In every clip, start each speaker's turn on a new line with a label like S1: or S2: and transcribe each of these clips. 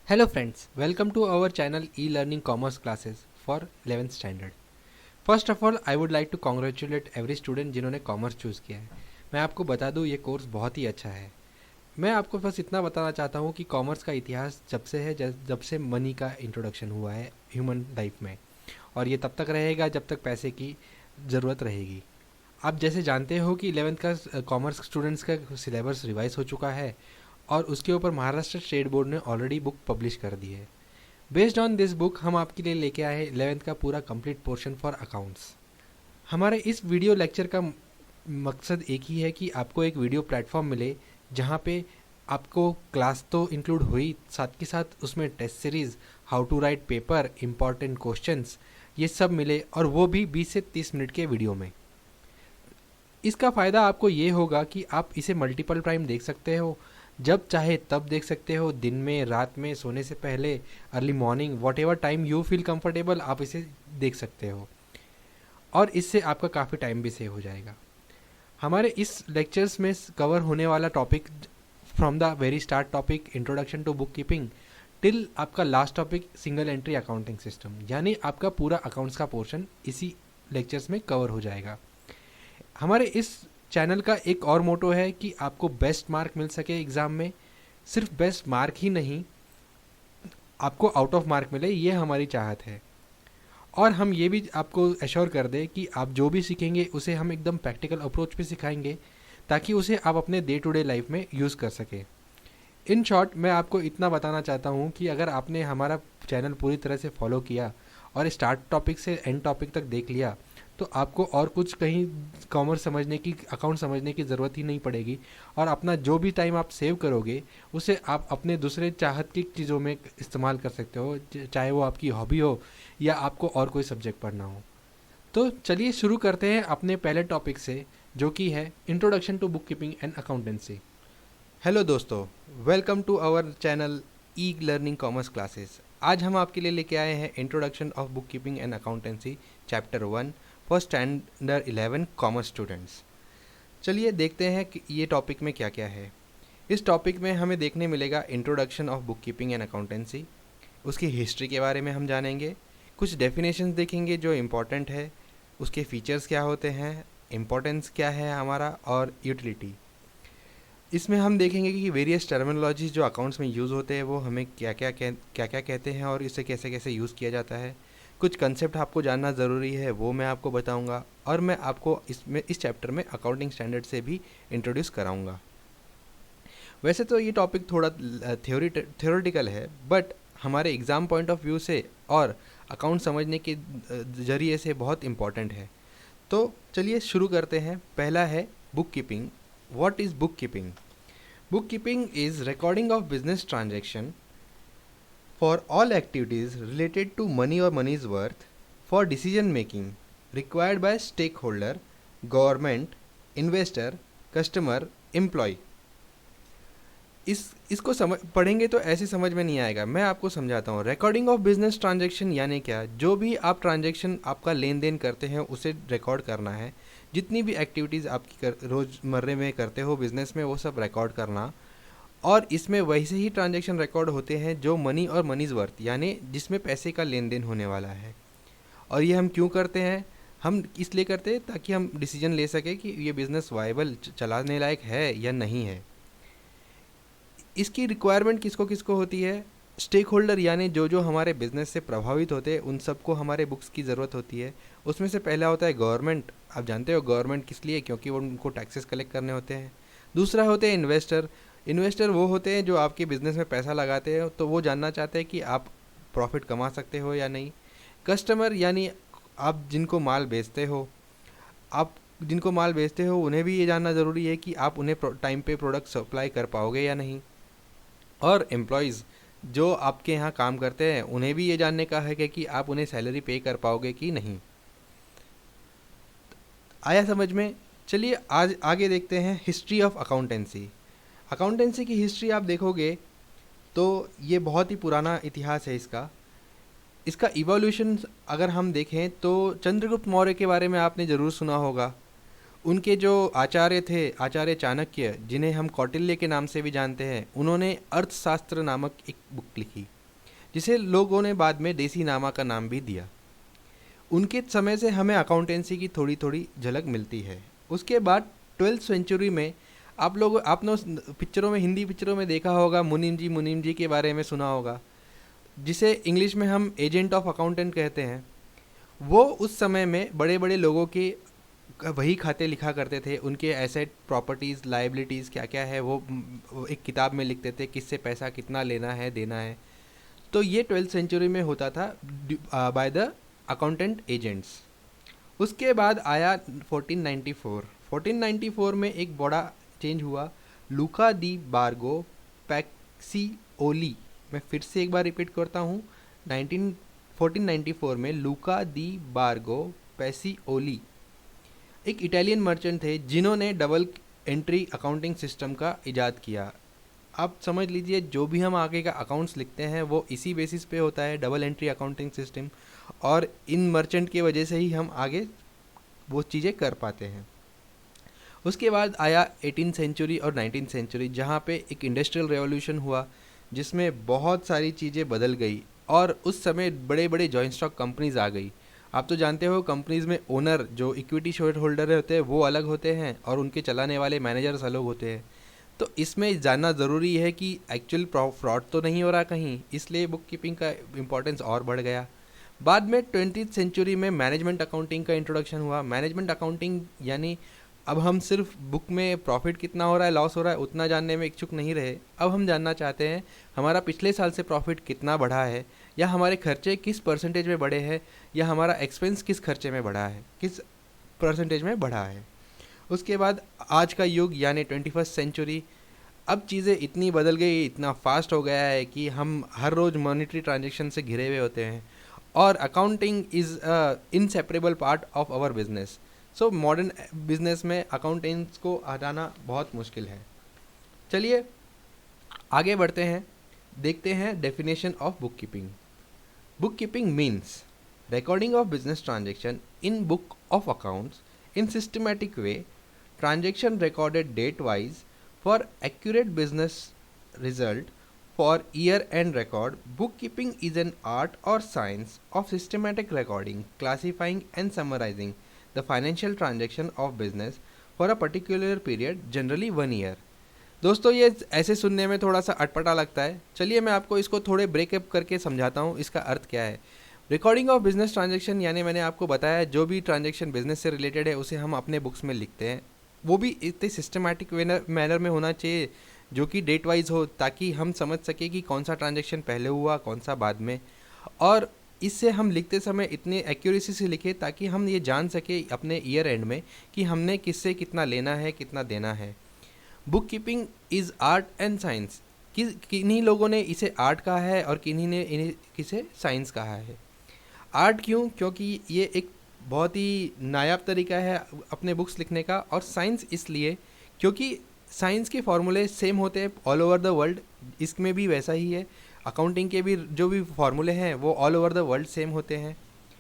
S1: Hello friends, welcome to our channel e-learning commerce classes for 11th standard. First of all, I would like to congratulate every student जिन्होंने commerce choose किया है। मैं आपको बता दूं ये कोर्स बहुत ही अच्छा है। मैं आपको बस इतना बताना चाहता हूं कि कॉमर्स का इतिहास जब से है जब से मनी का इंट्रोडक्शन हुआ है ह्यूमन लाइफ में, और ये तब तक रहेगा जब तक पैसे की ज़रूरत रहेगी। आप जैसे जानते हो कि 11th का कॉमर्स स्टूडेंट्स का सिलेबस रिवाइज हो चुका है और उसके ऊपर महाराष्ट्र स्टेट बोर्ड ने ऑलरेडी बुक पब्लिश कर दी है। बेस्ड ऑन दिस बुक हम आपके लिए लेके आए हैं 11th का पूरा कंप्लीट पोर्शन फॉर अकाउंट्स। हमारे इस वीडियो लेक्चर का मकसद एक ही है कि आपको एक वीडियो प्लेटफॉर्म मिले जहाँ पे आपको क्लास तो इंक्लूड हुई, साथ के साथ उसमें test series, how to write paper, important questions, ये सब मिले, और वो भी 20 से 30 मिनट के वीडियो में। इसका फ़ायदा आपको ये होगा कि आप इसे मल्टीपल टाइम देख सकते हो, जब चाहे तब देख सकते हो, दिन में, रात में, सोने से पहले, early morning, what ever time you feel comfortable आप इसे देख सकते हो, और इससे आपका काफ़ी टाइम भी सेव हो जाएगा। हमारे इस लेक्चर्स में कवर होने वाला topic from the very start topic introduction to book keeping till आपका last topic single entry accounting system, यानी आपका पूरा अकाउंट्स का पोर्शन इसी लेक्चर्स में कवर हो जाएगा। हमारे इस चैनल का एक और मोटो है कि आपको बेस्ट मार्क मिल सके एग्ज़ाम में। सिर्फ बेस्ट मार्क ही नहीं, आपको आउट ऑफ मार्क मिले, ये हमारी चाहत है। और हम ये भी आपको एश्योर कर दें कि आप जो भी सीखेंगे उसे हम एकदम प्रैक्टिकल अप्रोच पे सिखाएंगे, ताकि उसे आप अपने डे टू डे लाइफ में यूज़ कर सकें। इन शॉर्ट मैं आपको इतना बताना चाहता हूँ कि अगर आपने हमारा चैनल पूरी तरह से फॉलो किया और स्टार्ट टॉपिक से एंड टॉपिक तक देख लिया, तो आपको और कुछ कहीं कॉमर्स समझने की, अकाउंट समझने की ज़रूरत ही नहीं पड़ेगी, और अपना जो भी टाइम आप सेव करोगे उसे आप अपने दूसरे चाहत की चीज़ों में इस्तेमाल कर सकते हो, चाहे वो आपकी हॉबी हो या आपको और कोई सब्जेक्ट पढ़ना हो। तो चलिए शुरू करते हैं अपने पहले टॉपिक से, जो कि है introduction to book keeping and accountancy. Hello दोस्तों, welcome to our channel E learning commerce classes. आज हम आपके लिए लेके आए हैं introduction of book keeping and accountancy chapter 1 for standard 11 commerce students. चलिए देखते हैं कि ये टॉपिक में क्या क्या है। इस टॉपिक में हमें देखने मिलेगा introduction of book keeping and accountancy, उसकी हिस्ट्री के बारे में हम जानेंगे, कुछ डेफिनेशंस देखेंगे जो इम्पॉर्टेंट है, उसके फीचर्स क्या होते हैं, इम्पोर्टेंस क्या है हमारा, और यूटिलिटी। इसमें हम देखेंगे कि वेरियस टर्मिनोलॉजीज जो अकाउंट्स में यूज़ होते हैं वो हमें क्या क्या कहते हैं और इसे कैसे कैसे यूज़ किया जाता है। कुछ कंसेप्ट आपको जानना ज़रूरी है, वो मैं आपको बताऊंगा, और मैं आपको इस चैप्टर में अकाउंटिंग स्टैंडर्ड से भी इंट्रोड्यूस कराऊंगा। वैसे तो ये टॉपिक थोड़ा थ्योरेटिकल है, बट हमारे एग्ज़ाम पॉइंट ऑफ व्यू से और अकाउंट समझने के ज़रिए से बहुत इम्पॉर्टेंट है। तो चलिए शुरू करते हैं। पहला है book keeping. What is book keeping? Bookkeeping is recording of business transaction for all activities related to money or money's worth for decision making required by stakeholder, government, investor, customer, employee। इसको पढ़ेंगे तो ऐसे समझ में नहीं आएगा, मैं आपको समझाता हूँ। रिकॉर्डिंग ऑफ बिजनेस ट्रांजैक्शन यानी क्या? जो भी आप ट्रांजैक्शन आपका लेन देन करते हैं उसे रिकॉर्ड करना है। जितनी भी एक्टिविटीज़ आपकी रोज़मर्रे में करते हो बिज़नेस में, वो सब रिकॉर्ड करना। और इसमें वैसे ही ट्रांजैक्शन रिकॉर्ड होते हैं जो मनी और मनीज़ वर्थ, यानी जिसमें पैसे का लेन देन होने वाला है। और ये हम क्यों करते हैं? हम इसलिए करते हैं ताकि हम डिसीजन ले सकें कि ये बिज़नेस वायबल, चलाने लायक है या नहीं है। इसकी रिक्वायरमेंट किसको किसको होती है? स्टेक होल्डर, यानी जो जो हमारे बिज़नेस से प्रभावित होते हैं उन सबको हमारे बुक्स की ज़रूरत होती है। उसमें से पहला होता है गवर्नमेंट। आप जानते हो गवर्नमेंट किस लिए? क्योंकि वो उनको टैक्सेस कलेक्ट करने होते हैं। दूसरा होते हैं इन्वेस्टर। इन्वेस्टर वो होते हैं जो आपके बिज़नेस में पैसा लगाते हैं, तो वो जानना चाहते हैं कि आप प्रॉफिट कमा सकते हो या नहीं। कस्टमर, यानी आप जिनको माल बेचते हो, उन्हें भी ये जानना ज़रूरी है कि आप उन्हें टाइम पे प्रोडक्ट सप्लाई कर पाओगे या नहीं। और एम्प्लॉयज़, जो आपके यहाँ काम करते हैं, उन्हें भी ये जानने का है कि आप उन्हें सैलरी पे कर पाओगे कि नहीं। आया समझ में? चलिए आज आगे देखते हैं हिस्ट्री ऑफ अकाउंटेंसी। अकाउंटेंसी की हिस्ट्री आप देखोगे तो ये बहुत ही पुराना इतिहास है इसका इवोल्यूशन अगर हम देखें तो चंद्रगुप्त मौर्य के बारे में आपने ज़रूर सुना होगा। उनके जो आचार्य थे, आचार्य चाणक्य, जिन्हें हम कौटिल्य के नाम से भी जानते हैं, उन्होंने अर्थशास्त्र नामक एक बुक लिखी, जिसे लोगों ने बाद में देसी नामा का नाम भी दिया। उनके समय से हमें अकाउंटेंसी की थोड़ी थोड़ी झलक मिलती है। उसके बाद 12th सेंचुरी में आपने उस पिक्चरों में, हिंदी पिक्चरों में देखा होगा, मुनीम जी के बारे में सुना होगा, जिसे इंग्लिश में हम एजेंट ऑफ अकाउंटेंट कहते हैं। वो उस समय में बड़े बड़े लोगों के वही खाते लिखा करते थे, उनके एसेट, प्रॉपर्टीज़, लाइबिलिटीज़ क्या क्या है वो एक किताब में लिखते थे, किससे पैसा कितना लेना है, देना है। तो ये 12th सेंचुरी में होता था बाय द अकाउंटेंट एजेंट्स। उसके बाद आया 1494 में एक बड़ा चेंज हुआ। लूका दी बारगो पैक्सिओली, मैं फिर से एक बार रिपीट करता हूँ, 1494 में लूका दी बारगो पैसिओली एक इटालियन मर्चेंट थे, जिन्होंने डबल एंट्री अकाउंटिंग सिस्टम का इजाद किया। आप समझ लीजिए, जो भी हम आगे का अकाउंट्स लिखते हैं वो इसी बेसिस पे होता है, डबल एंट्री अकाउंटिंग सिस्टम, और इन मर्चेंट की वजह से ही हम आगे वो चीज़ें कर पाते हैं। उसके बाद आया 18th सेंचुरी और 19th सेंचुरी, जहाँ पे एक इंडस्ट्रियल रेवोल्यूशन हुआ, जिसमें बहुत सारी चीज़ें बदल गई, और उस समय बड़े बड़े जॉइंट स्टॉक कंपनीज आ गई। आप तो जानते हो, कंपनीज में ओनर, जो इक्विटी शेयर होल्डर होते हैं, वो अलग होते हैं, और उनके चलाने वाले मैनेजर्स अलग होते हैं। तो इसमें जानना ज़रूरी है कि एक्चुअल फ्रॉड तो नहीं हो रहा कहीं, इसलिए बुक कीपिंग का इम्पोर्टेंस और बढ़ गया। बाद में 20th सेंचुरी में मैनेजमेंट अकाउंटिंग का इंट्रोडक्शन हुआ। मैनेजमेंट अकाउंटिंग यानी अब हम सिर्फ बुक में प्रॉफिट कितना हो रहा है, लॉस हो रहा है, उतना जानने में इच्छुक नहीं रहे। अब हम जानना चाहते हैं हमारा पिछले साल से प्रॉफिट कितना बढ़ा है, या हमारे खर्चे किस परसेंटेज में बढ़े हैं, या हमारा एक्सपेंस किस खर्चे में बढ़ा है, किस परसेंटेज में बढ़ा है। उसके बाद आज का युग यानी 21st सेंचुरी, अब चीज़ें इतनी बदल गई, इतना फास्ट हो गया है कि हम हर रोज़ मॉनेटरी ट्रांजेक्शन से घिरे हुए होते हैं, और accounting is inseparable part of our business. So modern business में अकाउंटेंट्स को हटाना बहुत मुश्किल है। चलिए आगे बढ़ते हैं, देखते हैं definition of book keeping. Book keeping means recording of business transaction in book of accounts in systematic way, transaction recorded date wise for accurate business result for year end record. Bookkeeping is an art or science of systematic recording, classifying and summarizing the financial transaction of business for a particular period, generally 1 year. दोस्तों, ये ऐसे सुनने में थोड़ा सा अटपटा लगता है। चलिए मैं आपको इसको थोड़े ब्रेकअप करके समझाता हूँ, इसका अर्थ क्या है। रिकॉर्डिंग ऑफ बिजनेस ट्रांजैक्शन यानी मैंने आपको बताया, जो भी ट्रांजैक्शन बिजनेस से रिलेटेड है उसे हम अपने बुक्स में लिखते हैं। वो भी इतने सिस्टमैटिक मैनर में होना चाहिए जो कि डेट वाइज हो, ताकि हम समझ सके कि कौन सा ट्रांजैक्शन पहले हुआ, कौन सा बाद में। और इससे हम लिखते समय इतनी एक्यूरेसी से लिखे ताकि हम ये जान सके अपने ईयर एंड में कि हमने किससे कितना लेना है, कितना देना है। Book keeping is art and science. किन्हीं लोगों ने इसे आर्ट कहा है और किन्हीं ने इसे साइंस कहा है। आर्ट क्यों? क्योंकि ये एक बहुत ही नायाब तरीका है अपने बुक्स लिखने का, और साइंस इसलिए क्योंकि साइंस के फॉर्मूले सेम होते हैं ऑल ओवर द वर्ल्ड। इसमें भी वैसा ही है, अकाउंटिंग के भी जो भी फॉर्मूले हैं वो all over the world same होते हैं,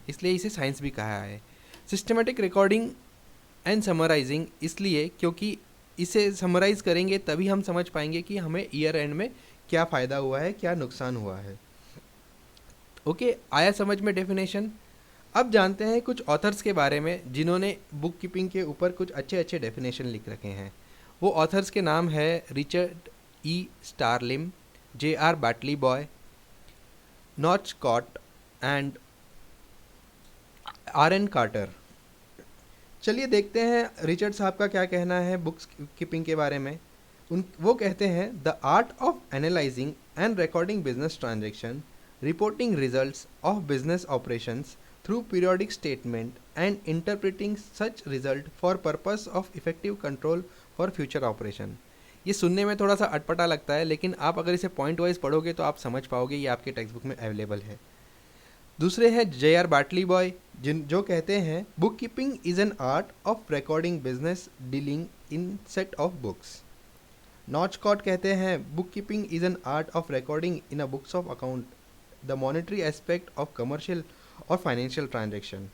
S1: इसलिए इसे साइंस भी कहा है। सिस्टमेटिक रिकॉर्डिंग एंड समराइजिंग इसलिए क्योंकि इसे समराइज़ करेंगे तभी हम समझ पाएंगे कि हमें ईयर एंड में क्या फ़ायदा हुआ है, क्या नुकसान हुआ है। ओके, आया समझ में डेफिनेशन। अब जानते हैं कुछ ऑथर्स के बारे में जिन्होंने बुक कीपिंग के ऊपर कुछ अच्छे अच्छे डेफिनेशन लिख रखे हैं। वो ऑथर्स के नाम है रिचर्ड ई स्टारलिम, J.R. Batliboi, Northcott and R.N. Carter. चलिए देखते हैं रिचर्ड साहब का क्या कहना है बुक्स कीपिंग के बारे में। वो कहते हैं, the art of analysing and recording business transaction, reporting results of business operations through periodic statement and interpreting such result for purpose of effective control for future operation। ये सुनने में थोड़ा सा अटपटा लगता है, लेकिन आप अगर इसे पॉइंट वाइज पढ़ोगे तो आप समझ पाओगे, ये आपके टेक्स्ट बुक में अवेलेबल है। दूसरे हैं J.R. बैटली बॉय, जो कहते हैं, book keeping is an art of recording business dealing in set of books. Northcott कहते हैं, book keeping is an art of recording in a books of account the monetary aspect of commercial or financial transaction।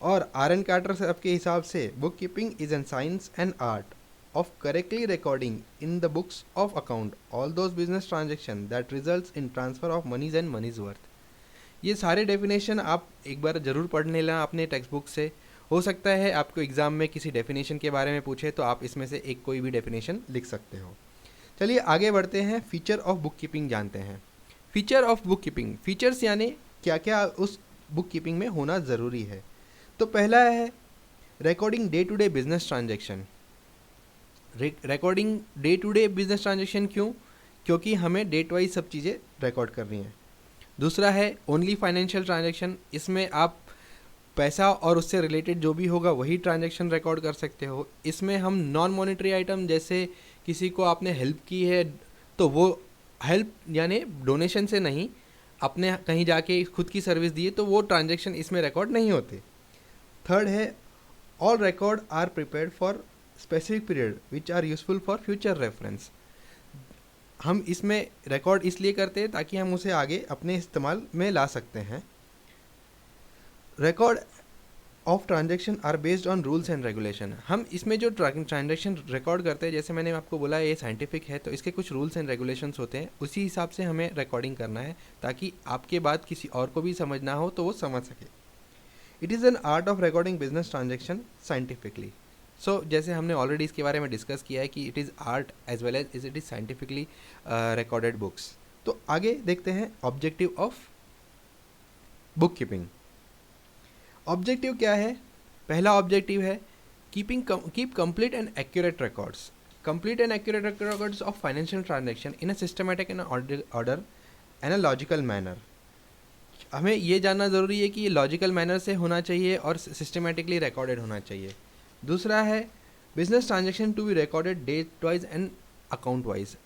S2: और R N Carter साहब के हिसाब से book keeping is an science and art of correctly recording in the books of account all those business transaction that results in transfer of monies and money's worth. ये सारे definition आप एक बार ज़रूर पढ़ लेना अपने टेक्स्ट बुक से। हो सकता है आपको एग्ज़ाम में किसी डेफिनेशन के बारे में पूछे तो आप इसमें से एक कोई भी डेफिनेशन लिख सकते हो। चलिए आगे बढ़ते हैं, फीचर ऑफ बुक कीपिंग जानते हैं। Feature of book keeping, features यानी क्या क्या उस बुक कीपिंग में होना ज़रूरी है। तो पहला है recording day to day business transaction. Recording day to day business transaction क्यों? क्योंकि हमें डेट वाइज सब चीज़ें रिकॉर्ड करनी है। दूसरा है ओनली फाइनेंशियल ट्रांजेक्शन, इसमें आप पैसा और उससे रिलेटेड जो भी होगा वही ट्रांजेक्शन रिकॉर्ड कर सकते हो। इसमें हम नॉन मॉनेटरी आइटम, जैसे किसी को आपने हेल्प की है तो वो हेल्प यानी डोनेशन से नहीं, अपने कहीं जाके खुद की सर्विस दी तो वो ट्रांजेक्शन इसमें रिकॉर्ड नहीं होते। थर्ड है all record are prepared for specific period which are useful for future reference. हम इसमें रिकॉर्ड इसलिए करते हैं ताकि हम उसे आगे अपने इस्तेमाल में ला सकते हैं। Record of transaction are based on rules and regulation. हम इसमें जो ट्रांजेक्शन रिकॉर्ड करते हैं, जैसे मैंने आपको बोला ये साइंटिफिक है तो इसके कुछ रूल्स एंड रेगुलेशंस होते हैं, उसी हिसाब से हमें रिकॉर्डिंग करना है ताकि आपके बाद किसी और को भी समझना हो तो वो समझ सके। It is an art of recording business transaction scientifically. So जैसे हमने ऑलरेडी इसके बारे में डिस्कस किया है कि it is art as well as it is scientifically recorded books. तो आगे देखते हैं objective of book keeping. Objective क्या है? पहला ऑब्जेक्टिव है keep complete and accurate records. Complete and accurate records of financial transaction in a systematic and order and a logical manner. हमें ये जानना ज़रूरी है कि ये लॉजिकल मैनर से होना चाहिए और सिस्टमेटिकली रिकॉर्डेड होना चाहिए। दूसरा है business transaction to be recorded date wise and account wise.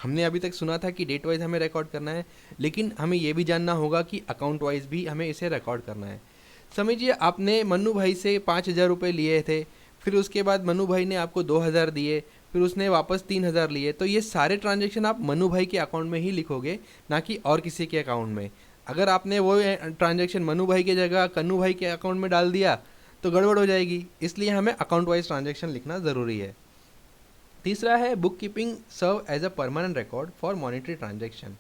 S2: हमने अभी तक सुना था कि डेट वाइज हमें रिकॉर्ड करना है, लेकिन हमें ये भी जानना होगा कि अकाउंट वाइज भी हमें इसे रिकॉर्ड करना है। समझिए आपने मन्नू भाई से 5,000 रुपये लिए थे, फिर उसके बाद मन्नू भाई ने आपको 2,000 दिए, फिर उसने वापस 3,000 लिए, तो ये सारे ट्रांजेक्शन आप मन्नू भाई के अकाउंट में ही लिखोगे, ना कि और किसी के अकाउंट में। अगर आपने वो ट्रांजेक्शन मन्नू भाई की जगह कन्नू भाई के अकाउंट में डाल दिया तो गड़बड़ हो जाएगी, इसलिए हमें अकाउंट वाइज ट्रांजेक्शन लिखना ज़रूरी है। तीसरा है book keeping serve as a permanent record for monetary transaction.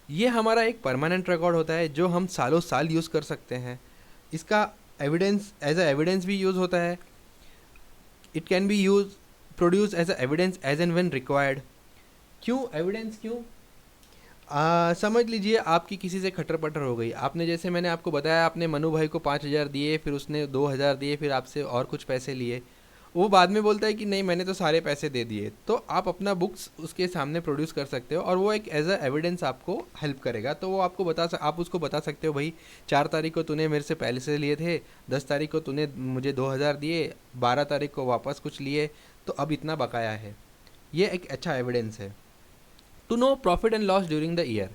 S2: ये हमारा एक परमानेंट रिकॉर्ड होता है जो हम सालों साल यूज़ कर सकते हैं। इसका एविडेंस एज अ एविडेंस भी यूज़ होता है। It can be use produce as a evidence as and when required. क्यों एविडेंस? क्यों? समझ लीजिए आपकी किसी से खटर पटर हो गई, आपने जैसे मैंने आपको बताया आपने मनु भाई को 5,000 दिए, फिर उसने 2,000 दिए, फिर आपसे और कुछ पैसे लिए, वो बाद में बोलता है कि नहीं मैंने तो सारे पैसे दे दिए, तो आप अपना बुक्स उसके सामने प्रोड्यूस कर सकते हो और वो एक एज अ एविडेंस आपको हेल्प करेगा। तो वो आपको आप उसको बता सकते हो भाई 4 तारीख को तूने मेरे से पहले से लिए थे, 10 तारीख को तूने मुझे 2,000 दिए, 12 तारीख को वापस कुछ लिए, तो अब इतना बकाया है। ये एक अच्छा एविडेंस है। To know profit and loss during the year.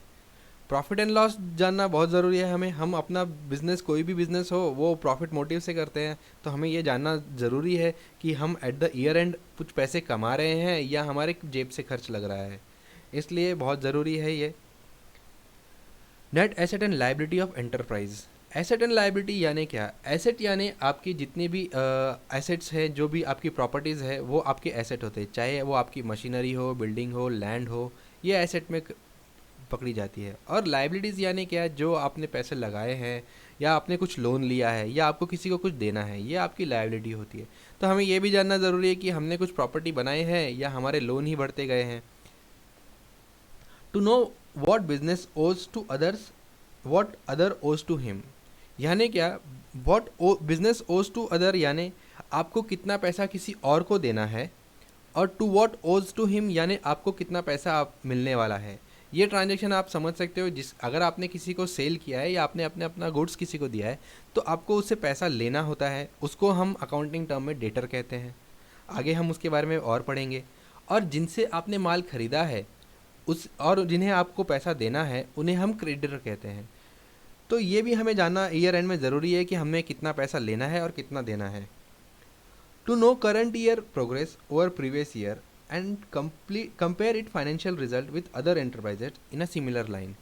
S2: Profit and loss जानना बहुत ज़रूरी है हमें। हम अपना बिज़नेस, कोई भी बिज़नेस हो, वो प्रॉफिट मोटिव से करते हैं, तो हमें ये जानना ज़रूरी है कि हम एट द ईयर एंड कुछ पैसे कमा रहे हैं या हमारे जेब से खर्च लग रहा है, इसलिए बहुत ज़रूरी है ये। Net asset and liability of enterprise. Asset and liability यानी क्या? एसेट यानी आपकी जितनी भी एसेट्स हैं, जो भी आपकी प्रॉपर्टीज़ है वो आपके एसेट होते हैं, चाहे वो आपकी मशीनरी हो, बिल्डिंग हो, लैंड हो, ये एसेट में पकड़ी जाती है। और लाइबिलिटीज़ यानी क्या? जो आपने पैसे लगाए हैं या आपने कुछ लोन लिया है या आपको किसी को कुछ देना है, ये आपकी लाइबिलिटी होती है। तो हमें ये भी जानना ज़रूरी है कि हमने कुछ प्रॉपर्टी बनाए हैं या हमारे लोन ही बढ़ते गए हैं। टू नो वॉट बिजनेस ओज टू अदर्स, वॉट अदर ओज टू हिम। यानी क्या? वॉट बिजनेस ओज टू अदर यानी आपको कितना पैसा किसी और को देना है, और टू वॉट ओज टू हिम यानी आपको कितना पैसा आप मिलने वाला है। ये ट्रांजेक्शन आप समझ सकते हो, अगर आपने किसी को सेल किया है या आपने अपना गुड्स किसी को दिया है तो आपको उससे पैसा लेना होता है, उसको हम अकाउंटिंग टर्म में डेटर कहते हैं। आगे हम उसके बारे में और पढ़ेंगे। और जिनसे आपने माल ख़रीदा है और जिन्हें आपको पैसा देना है उन्हें हम क्रेडिटर कहते हैं। तो ये भी हमें जानना ईयर एंड में ज़रूरी है कि हमें कितना पैसा लेना है और कितना देना है। To know current year progress over previous year and compare it financial result with other enterprises in a similar line.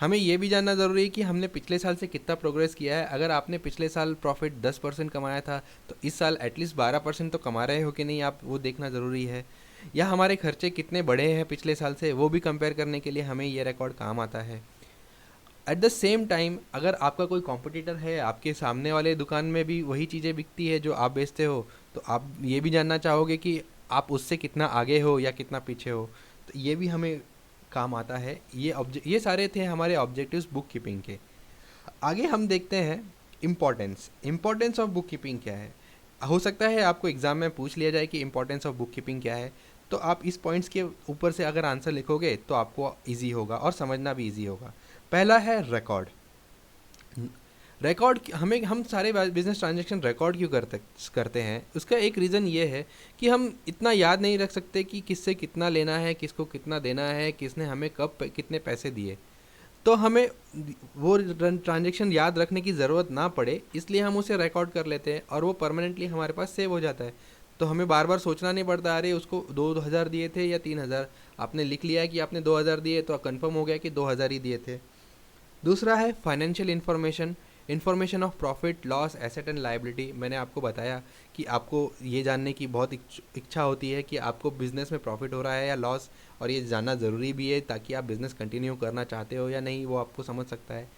S2: हमें ये भी जानना ज़रूरी है कि हमने पिछले साल से कितना प्रोग्रेस किया है। अगर आपने पिछले साल प्रॉफिट 10% कमाया था, तो इस साल एटलीस्ट 12% तो कमा रहे हो कि नहीं, आप वो देखना ज़रूरी है। या हमारे खर्चे कितने बढ़े हैं पिछले साल से, वो भी कंपेयर करने के लिए हमें ये रिकॉर्ड काम आता है। एट द सेम टाइम अगर आपका कोई कॉम्पिटिटर है, आपके सामने वाले दुकान में भी वही चीज़ें बिकती है जो आप बेचते हो, तो आप ये भी जानना चाहोगे कि आप उससे कितना आगे हो या कितना पीछे हो। तो ये भी हमें काम आता है। ये सारे थे हमारे ऑब्जेक्टिव्स बुक कीपिंग के। आगे हम देखते हैं इम्पोर्टेंस ऑफ बुक कीपिंग क्या है। हो सकता है आपको एग्ज़ाम में पूछ लिया जाए कि इम्पोर्टेंस ऑफ बुक कीपिंग क्या है, तो आप इस पॉइंट्स के ऊपर से अगर आंसर लिखोगे तो आपको ईजी होगा और समझना भी ईजी होगा। पहला है रिकॉर्ड। हम सारे बिजनेस ट्रांजैक्शन रिकॉर्ड क्यों करते हैं, उसका एक रीज़न ये है कि हम इतना याद नहीं रख सकते कि किससे कितना लेना है, किसको कितना देना है, किसने हमें कब कितने पैसे दिए। तो हमें वो ट्रांजैक्शन याद रखने की ज़रूरत ना पड़े, इसलिए हम उसे रिकॉर्ड कर लेते हैं और वो परमानेंटली हमारे पास सेव हो जाता है। तो हमें बार बार सोचना नहीं पड़ता, अरे उसको 2,000 दिए थे या 3,000। आपने लिख लिया कि आपने 2,000 दिए, तो कंफर्म हो गया कि 2,000 ही दिए थे। दूसरा है financial information of profit loss asset and liability. मैंने आपको बताया कि आपको ये जानने की बहुत इच्छा होती है कि आपको बिज़नेस में प्रॉफिट हो रहा है या लॉस, और ये जानना ज़रूरी भी है ताकि आप बिज़नेस कंटिन्यू करना चाहते हो या नहीं, वो आपको समझ सकता है।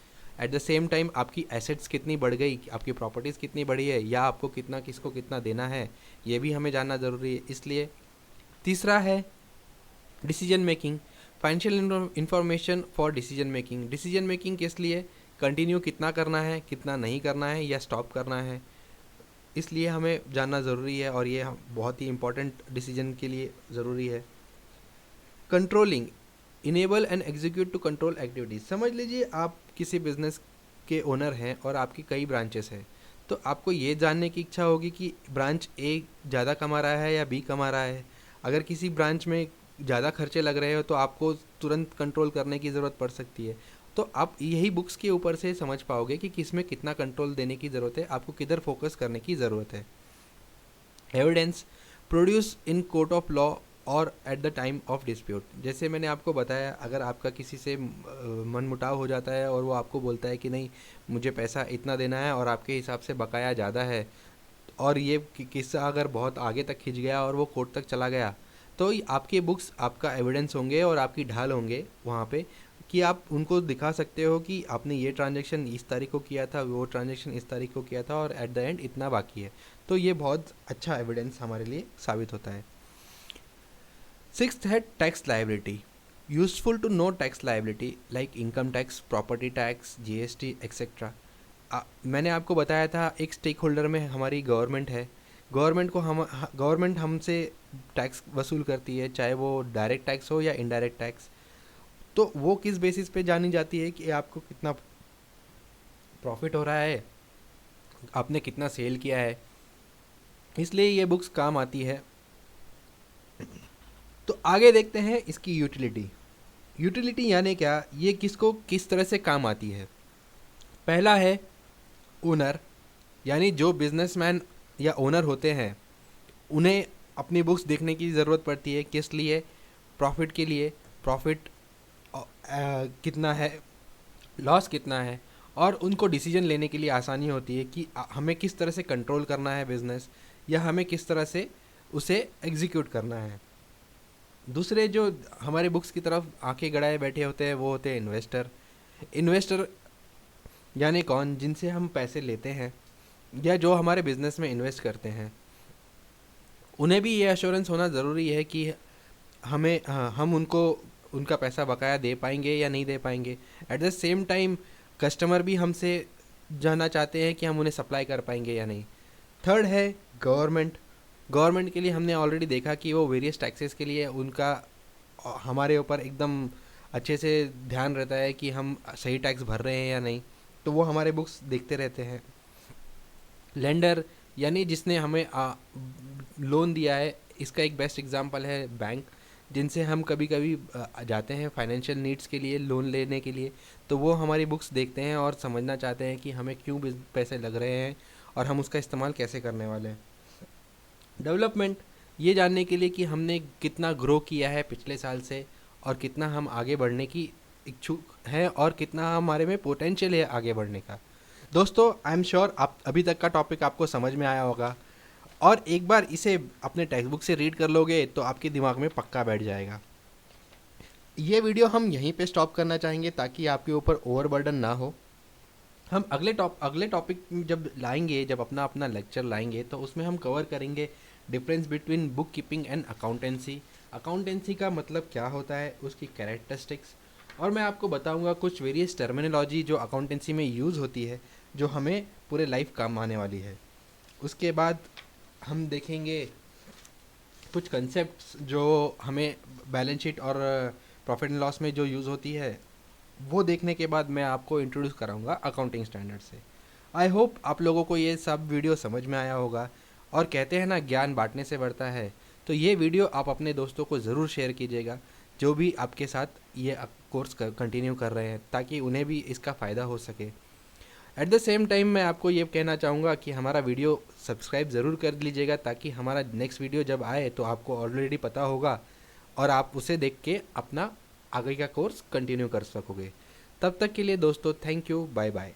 S2: एट द सेम टाइम आपकी एसेट्स कितनी बढ़ गई, आपकी प्रॉपर्टीज़ कितनी बढ़ी है, या आपको कितना किसको कितना देना है, ये भी हमें जानना ज़रूरी है। इसलिए तीसरा है decision making. Financial information for decision making किस लिए, कंटिन्यू कितना करना है, कितना नहीं करना है, या स्टॉप करना है, इसलिए हमें जानना ज़रूरी है और ये बहुत ही इम्पोर्टेंट डिसीजन के लिए ज़रूरी है। Controlling, enable and execute to control activities. समझ लीजिए आप किसी बिजनेस के ओनर हैं और आपकी कई ब्रांचेस हैं, तो आपको ये जानने की इच्छा होगी कि ब्रांच ए ज़्यादा कमा रहा है या बी कमा रहा है। अगर किसी ब्रांच में ज़्यादा खर्चे लग रहे हो तो आपको तुरंत कंट्रोल करने की ज़रूरत पड़ सकती है। तो आप यही बुक्स के ऊपर से समझ पाओगे कि किस में कितना कंट्रोल देने की ज़रूरत है, आपको किधर फोकस करने की ज़रूरत है। Evidence produce in court of law और at the time of dispute. जैसे मैंने आपको बताया, अगर आपका किसी से मनमुटाव हो जाता है और वो आपको बोलता है कि नहीं मुझे पैसा इतना देना है और आपके हिसाब से बकाया ज़्यादा है, और ये किस्सा अगर बहुत आगे तक खिंच गया और वो कोर्ट तक चला गया, तो आपके बुक्स आपका एविडेंस होंगे और आपकी ढाल होंगे वहाँ पे, कि आप उनको दिखा सकते हो कि आपने ये ट्रांजैक्शन इस तारीख को किया था, वो ट्रांजैक्शन इस तारीख को किया था, और एट द एंड इतना बाकी है। तो ये बहुत अच्छा एविडेंस हमारे लिए साबित होता है। सिक्स्थ है tax liability. Useful to know tax liability like income tax, property tax, GST etcetera. मैंने आपको बताया था एक स्टेक होल्डर में हमारी गवर्नमेंट है। गवर्नमेंट हमसे टैक्स वसूल करती है, चाहे वो डायरेक्ट टैक्स हो या इनडायरेक्ट टैक्स। तो वो किस बेसिस पे जानी जाती है कि आपको कितना प्रॉफिट हो रहा है, आपने कितना सेल किया है, इसलिए ये बुक्स काम आती है। तो आगे देखते हैं इसकी यूटिलिटी यानी क्या, ये किसको किस तरह से काम आती है। पहला है ओनर, यानी जो बिजनेसमैन या ओनर होते हैं उन्हें अपनी बुक्स देखने की ज़रूरत पड़ती है। किस लिए, प्रॉफिट के लिए, प्रॉफिट कितना है, लॉस कितना है, और उनको डिसीजन लेने के लिए आसानी होती है कि हमें किस तरह से कंट्रोल करना है बिज़नेस, या हमें किस तरह से उसे एग्जीक्यूट करना है। दूसरे जो हमारे बुक्स की तरफ आंखें गड़ाए बैठे होते हैं वो होते हैं इन्वेस्टर यानी कौन, जिनसे हम पैसे लेते हैं या जो हमारे बिजनेस में इन्वेस्ट करते हैं। उन्हें भी ये एश्योरेंस होना ज़रूरी है कि हम उनको उनका पैसा बकाया दे पाएंगे या नहीं दे पाएंगे। At the same time customer भी हमसे जानना चाहते हैं कि हम उन्हें सप्लाई कर पाएंगे या नहीं। थर्ड है गवर्नमेंट के लिए हमने ऑलरेडी देखा कि वो वेरियस टैक्सेस के लिए उनका हमारे ऊपर एकदम अच्छे से ध्यान रहता है कि हम सही टैक्स भर रहे हैं या नहीं, तो वो हमारे बुक्स देखते रहते हैं। लेंडर यानी जिसने हमें लोन दिया है, इसका एक बेस्ट एग्जांपल है बैंक, जिनसे हम कभी कभी जाते हैं फाइनेंशियल नीड्स के लिए लोन लेने के लिए, तो वो हमारी बुक्स देखते हैं और समझना चाहते हैं कि हमें क्यों पैसे लग रहे हैं और हम उसका इस्तेमाल कैसे करने वाले हैं। डेवलपमेंट, ये जानने के लिए कि हमने कितना ग्रो किया है पिछले साल से और कितना हम आगे बढ़ने की इच्छुक हैं और कितना हमारे में पोटेंशियल है आगे बढ़ने का। दोस्तों, आई एम श्योर आप अभी तक का टॉपिक आपको समझ में आया होगा, और एक बार इसे अपने टेक्स्ट बुक से रीड कर लोगे तो आपके दिमाग में पक्का बैठ जाएगा। ये वीडियो हम यहीं पे स्टॉप करना चाहेंगे ताकि आपके ऊपर ओवरबर्डन ना हो। हम अगले टॉपिक जब लाएंगे, जब अपना अपना लेक्चर लाएंगे, तो उसमें हम कवर करेंगे difference between book keeping and accountancy. Accountancy का मतलब क्या होता है, उसकी कैरेक्टरिस्टिक्स, और मैं आपको बताऊंगा कुछ वेरियस टर्मिनोलॉजी जो अकाउंटेंसी में यूज़ होती है, जो हमें पूरे लाइफ काम आने वाली है। उसके बाद हम देखेंगे कुछ कंसेप्ट्स जो हमें बैलेंस शीट और प्रॉफिट एंड लॉस में जो यूज़ होती है, वो देखने के बाद मैं आपको इंट्रोड्यूस कराऊंगा अकाउंटिंग स्टैंडर्ड से। आई होप आप लोगों को ये सब वीडियो समझ में आया होगा, और कहते हैं ना, ज्ञान बांटने से बढ़ता है। तो ये वीडियो आप अपने दोस्तों को ज़रूर शेयर कीजिएगा जो भी आपके साथ ये कोर्स कंटिन्यू कर रहे हैं, ताकि उन्हें भी इसका फ़ायदा हो सके। एट द सेम टाइम मैं आपको ये कहना चाहूँगा कि हमारा वीडियो सब्सक्राइब ज़रूर कर लीजिएगा, ताकि हमारा नेक्स्ट वीडियो जब आए तो आपको ऑलरेडी पता होगा और आप उसे देख के अपना आगे का कोर्स कंटिन्यू कर सकोगे। तब तक के लिए दोस्तों, थैंक यू, बाय बाय।